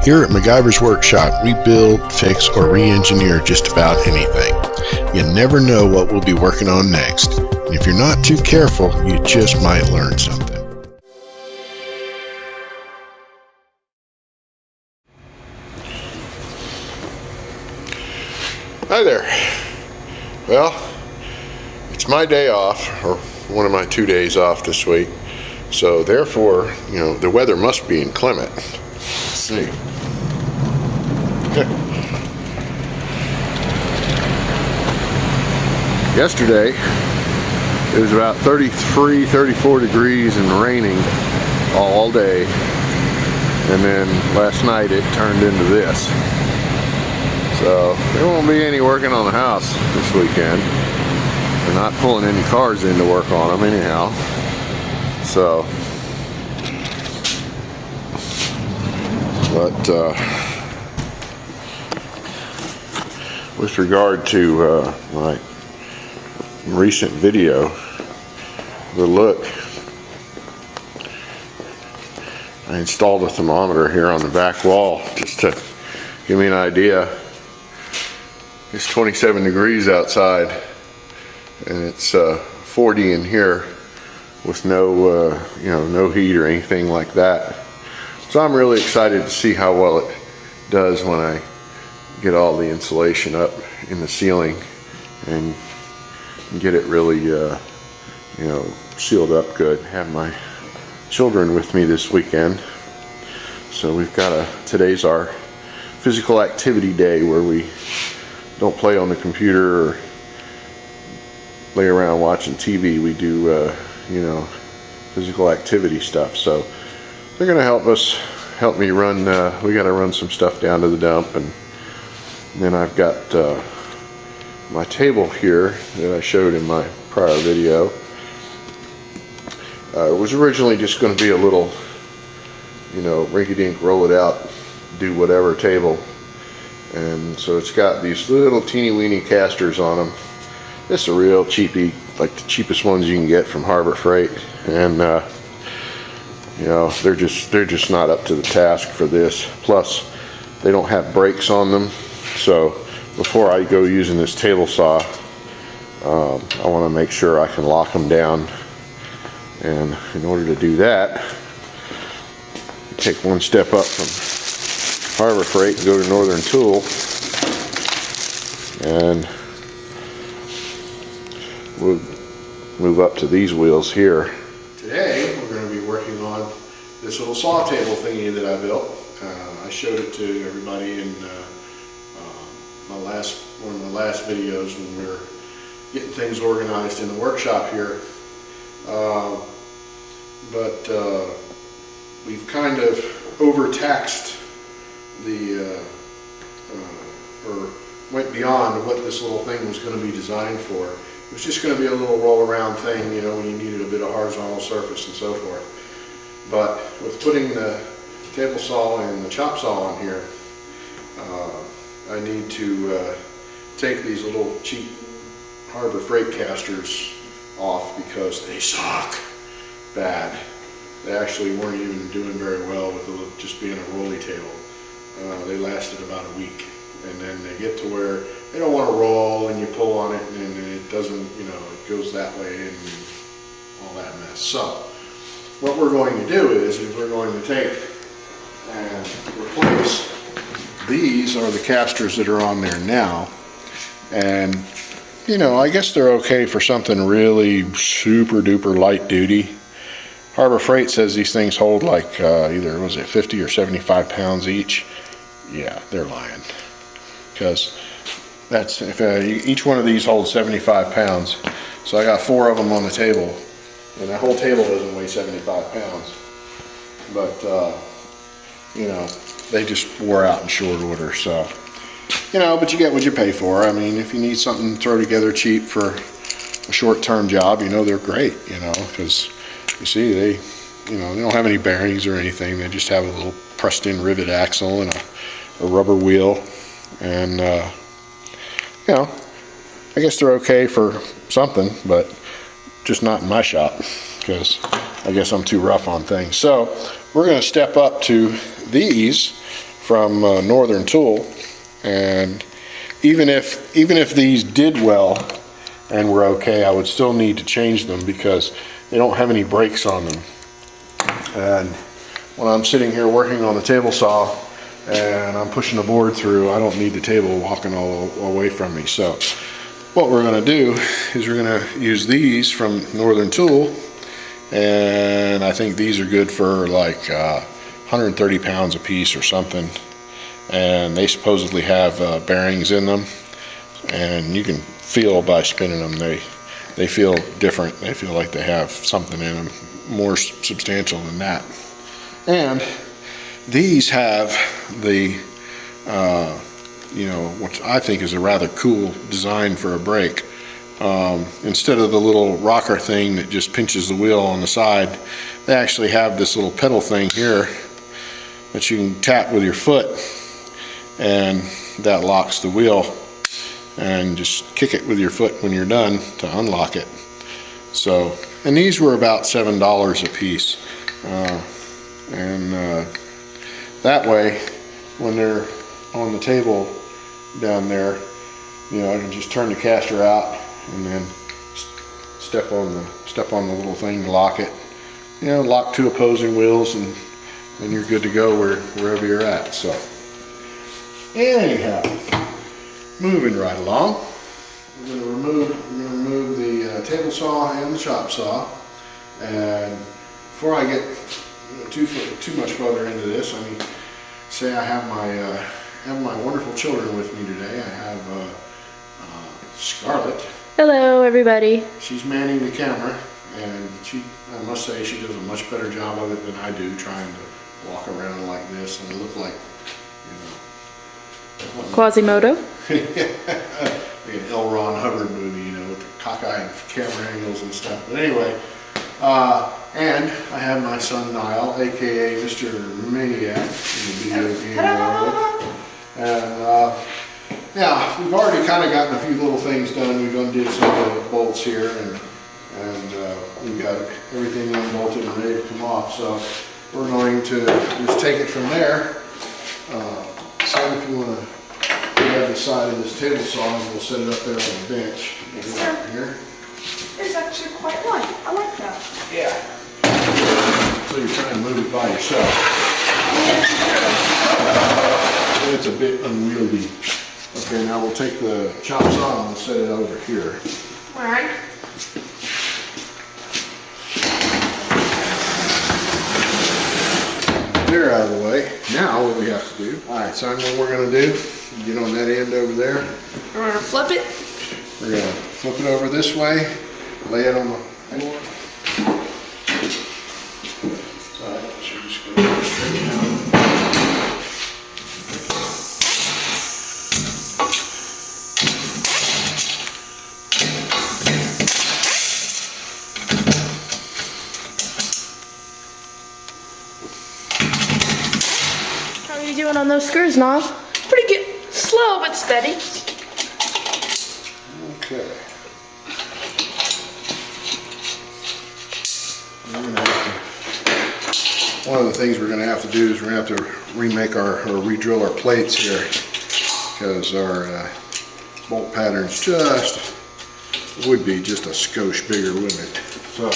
Here at MacGyver's Workshop, we build, fix, or re-engineer just about anything. You never know what we'll be working on next. And if you're not too careful, you just might learn something. Hi there. Well, it's my day off, or one of my 2 days off this week. So therefore, the weather must be inclement. Let's see. Yesterday, it was about 33, 34 degrees and raining all day. And then last night it turned into this. So there won't be any working on the house this weekend. We're not pulling any cars in to work on them anyhow. So, but with regard to my recent video, the look, I installed a thermometer here on the back wall just to give me an idea. It's 27 degrees outside and it's 40 in here with no no heat or anything like that. So I'm really excited to see how well it does when I get all the insulation up in the ceiling and get it really sealed up good. Have my children with me this weekend, so we've got today's our physical activity day where we don't play on the computer or lay around watching TV. We do physical activity stuff. So they're gonna help me run. We got to run some stuff down to the dump, and then I've got my table here that I showed in my prior video. It was originally just going to be a little, rinky-dink, roll it out, do whatever table, and so it's got these little teeny-weeny casters on them. This is a real cheapie, like the cheapest ones you can get from Harbor Freight, and they're just not up to the task for this. Plus, they don't have brakes on them, so before I go using this table saw, I want to make sure I can lock them down. And in order to do that, take one step up from Harbor Freight and go to Northern Tool, and we'll move up to these wheels here. Today we're going to be working on this little saw table thingy that I built. I showed it to everybody in one of my last videos when we were getting things organized in the workshop here. But we've kind of overtaxed or went beyond what this little thing was going to be designed for. It was just going to be a little roll around thing, when you needed a bit of horizontal surface and so forth. But with putting the table saw and the chop saw on here, I need to take these little cheap Harbor Freight casters off because they suck bad. They actually weren't even doing very well with just being a rolly table. They lasted about a week, and then they get to where they don't want to roll, and you pull on it and it doesn't, it goes that way and all that mess. So what we're going to do is we're going to take and replace. These are the casters that are on there now, and I guess they're okay for something really super duper light duty. Harbor Freight says these things hold like either, was it 50 or 75 pounds each? Yeah, they're lying, because that's each one of these holds 75 pounds. So I got 4 of them on the table, and that whole table doesn't weigh 75 pounds. But they just wore out in short order. So but you get what you pay for. I mean, if you need something to throw together cheap for a short-term job, they're great. Because you see, they don't have any bearings or anything. They just have a little pressed-in rivet axle and a rubber wheel, and I guess they're okay for something, but just not in my shop, because I guess I'm too rough on things. So we're going to step up to these from Northern Tool, and even if these did well and were okay, I would still need to change them because they don't have any brakes on them. And when I'm sitting here working on the table saw and I'm pushing the board through, I don't need the table walking all away from me. So what we're going to do is we're going to use these from Northern Tool, and I think these are good for like 130 pounds a piece or something, and they supposedly have bearings in them, and you can feel by spinning them they feel different. They feel like they have something in them more substantial than that. And these have the you know, which I think is a rather cool design for a brake. Instead of the little rocker thing that just pinches the wheel on the side, they actually have this little pedal thing here that you can tap with your foot, and that locks the wheel, and just kick it with your foot when you're done to unlock it. So, and these were about $7 a piece, and that way when they're on the table down there, you know, I can just turn the caster out and then step on the little thing to lock it. You know, lock two opposing wheels, and then you're good to go wherever you're at. So anyhow, moving right along, we're going to remove the table saw and the chop saw. And before I get too much further into this, I mean, say I have my wonderful children with me today. I have Scarlett. Hello, everybody. She's manning the camera, and I must say, she does a much better job of it than I do, trying to walk around like this and look like, you know, Quasimodo. like an L. Ron Hubbard movie, you know, with the cockeyed camera angles and stuff. But anyway, and I have my son Niall, aka Mr. Maniac, in the video game world. And yeah, we've already kind of gotten a few little things done. We've undid some of the bolts here, and we've got everything unbolted and ready to come off. So we're going to just take it from there. So if you want to grab the side of this table saw, and we'll set it up there on the bench. Here. It's actually quite light. I like that. Yeah. So you're trying to move it by yourself. And it's a bit unwieldy. Okay, now we'll take the chop saw and we'll set it over here. All right. They're out of the way. Now what we have to do, all right, son, what we're gonna do, get on that end over there. We're gonna flip it. We're gonna flip it over this way, lay it on the floor. All right, should just go straight down. How are you doing on those screws, Niall? Pretty good. Slow but steady. Okay. One of the things we're going to have to do is we're going to have to remake or re-drill our plates here, because our bolt patterns would be just a skosh bigger, wouldn't it? So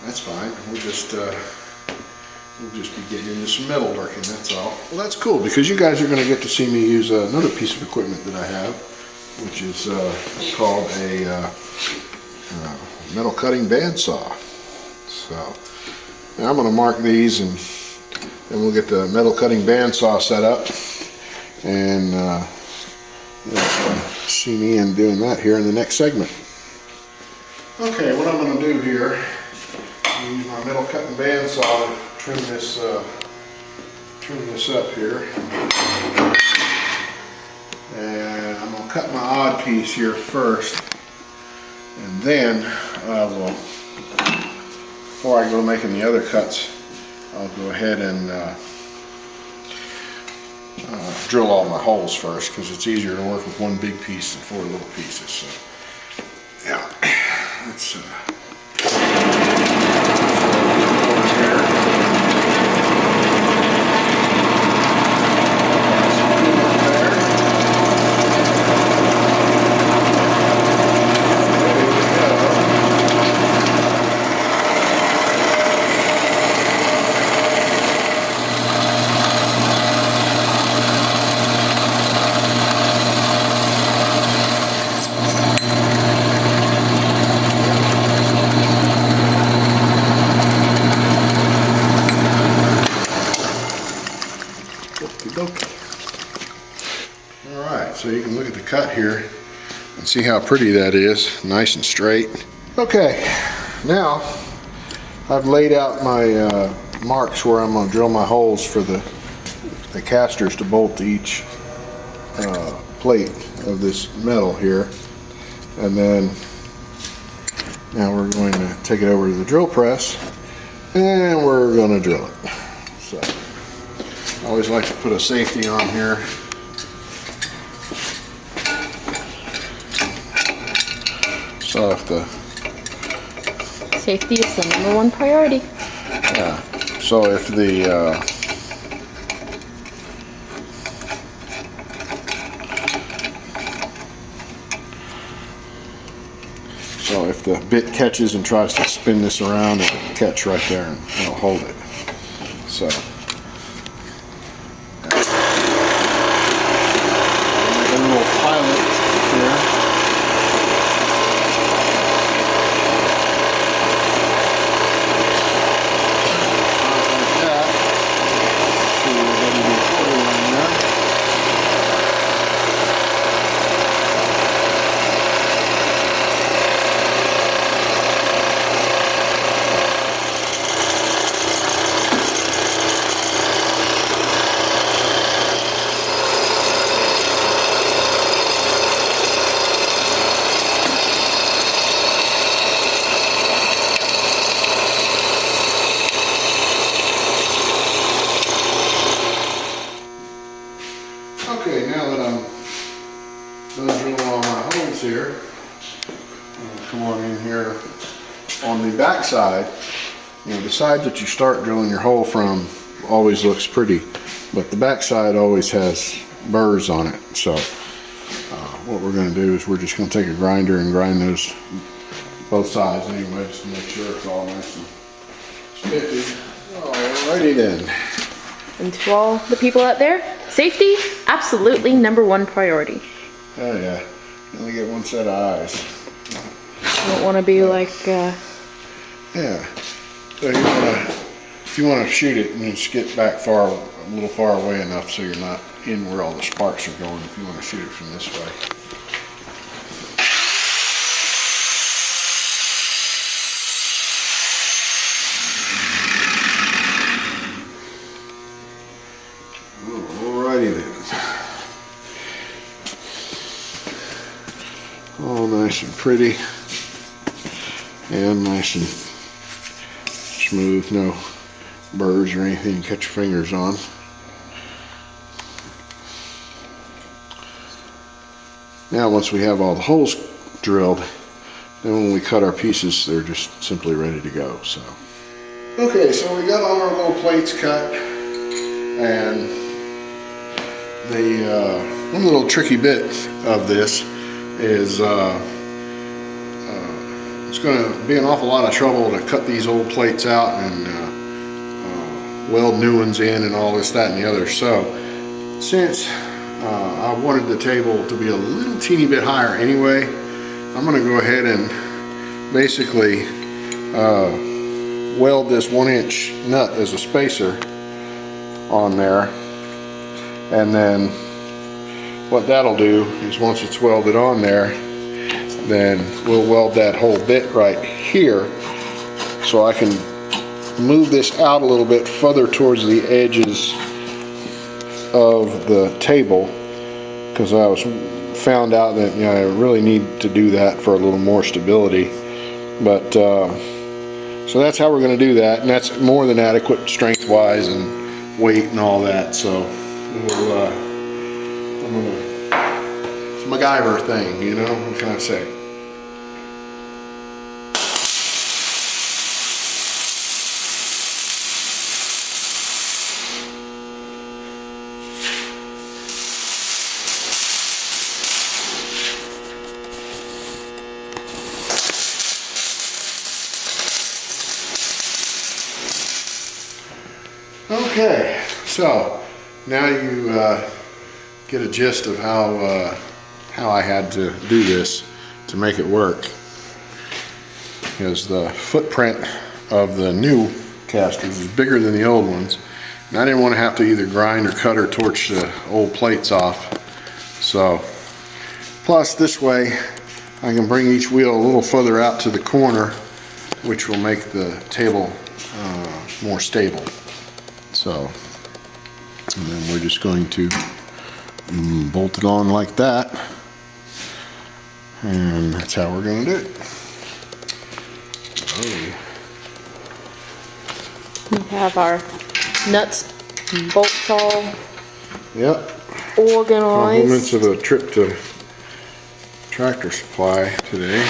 that's fine. We'll just be getting into some metal working, that's all. Well, that's cool, because you guys are going to get to see me use another piece of equipment that I have, which is called a metal cutting bandsaw. So now I'm going to mark these, and then we'll get the metal cutting bandsaw set up, and you'll see me doing that here in the next segment. Okay, what I'm going to do here, I'm use my metal cutting bandsaw to trim this up here, and I'm going to cut my odd piece here first, and then I will, before I go making the other cuts, I'll go ahead and drill all my holes first, because it's easier to work with one big piece than 4 little pieces. So yeah, let's dokey. All right, so you can look at the cut here and see how pretty that is, nice and straight. Okay, now I've laid out my marks where I'm going to drill my holes for the casters to bolt to each plate of this metal here. And then now we're going to take it over to the drill press and we're going to drill it. So I always like to put a safety on here. So if the Safety is the #1 priority. yeah, so if the so if the bit catches and tries to spin this around, it'll catch right there and it'll hold it. So make a little pilot here. Okay, now that I'm done drilling all my holes here, I'll come on in here on the back side. You know, the side that you start drilling your hole from always looks pretty, but the back side always has burrs on it. So what we're going to do is we're just going to take a grinder and grind those both sides anyway, just to make sure it's all nice and spiffy. Alrighty then. And to all the people out there, safety, absolutely #1 priority. Oh yeah, you only get one set of eyes. You don't want to be like, Yeah. So if you want to shoot it, you just get back a little far away enough so you're not in where all the sparks are going. If you want to shoot it from this way. Alrighty then. All nice and pretty and nice and smooth, no burrs or anything you cut your fingers on. Now once we have all the holes drilled, then when we cut our pieces, they're just simply ready to go. So okay, so we got all our little plates cut, and the one little tricky bit of this is it's going to be an awful lot of trouble to cut these old plates out and weld new ones in and all this, that, and the other. So since I wanted the table to be a little teeny bit higher anyway, I'm going to go ahead and basically weld this 1-inch nut as a spacer on there. And then what that'll do is once it's welded on there, then we'll weld that whole bit right here, so I can move this out a little bit further towards the edges of the table, because I found out that I really need to do that for a little more stability. But so that's how we're going to do that, and that's more than adequate strength wise and weight and all that. So it's a MacGyver thing, you know, what can I say? Okay, so now you get a gist of how I had to do this to make it work. Because the footprint of the new casters is bigger than the old ones, And I didn't want to have to either grind or cut or torch the old plates off. So, plus this way I can bring each wheel a little further out to the corner, which will make the table more stable. So, and then we're just going to bolt it on like that. And that's how we're going to do it. Oh. We have our nuts and bolts all Yep. organized. Compliments of a trip to Tractor Supply today.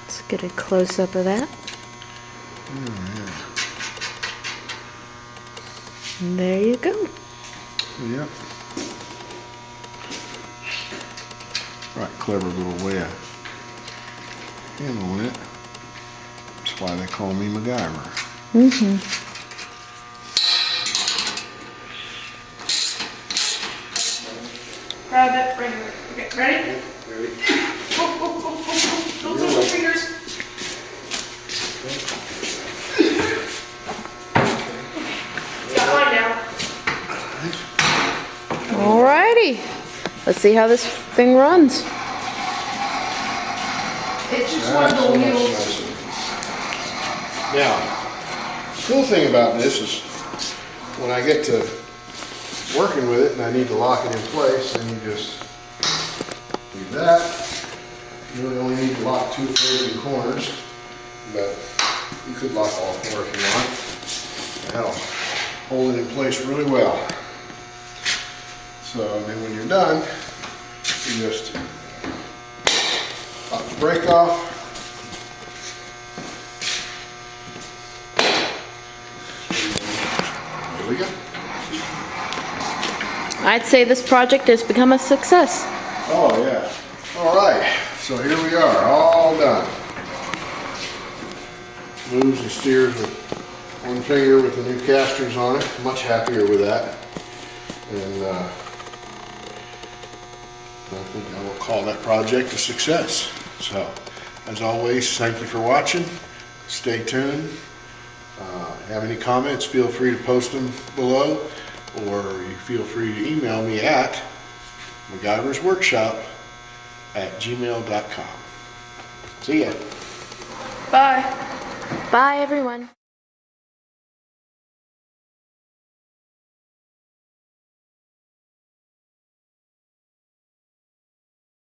Let's get a close up of that. And there you go. Yep. Right, clever little way of handling it. That's why they call me MacGyver. Mm-hmm. Grab it, bring it. Okay, ready? Ready? Don't touch your fingers. Got mine now. Alrighty. Let's see how this thing runs. It's just one of the wheels. Now, the cool thing about this is when I get to working with it and I need to lock it in place, then you just do that. You really only need to lock 2 opposing corners, but you could lock all 4 if you want. That'll hold it in place really well. So, and then when you're done, you just pop the brake off. There we go. I'd say this project has become a success. Oh yeah. All right. So here we are, all done. Moves and steers with one finger with the new casters on it. Much happier with that. And I think I will call that project a success. So, as always, thank you for watching. Stay tuned. Have any comments, feel free to post them below, or you feel free to email me at MacGyversWorkshop@gmail.com. See ya. Bye. Bye, everyone.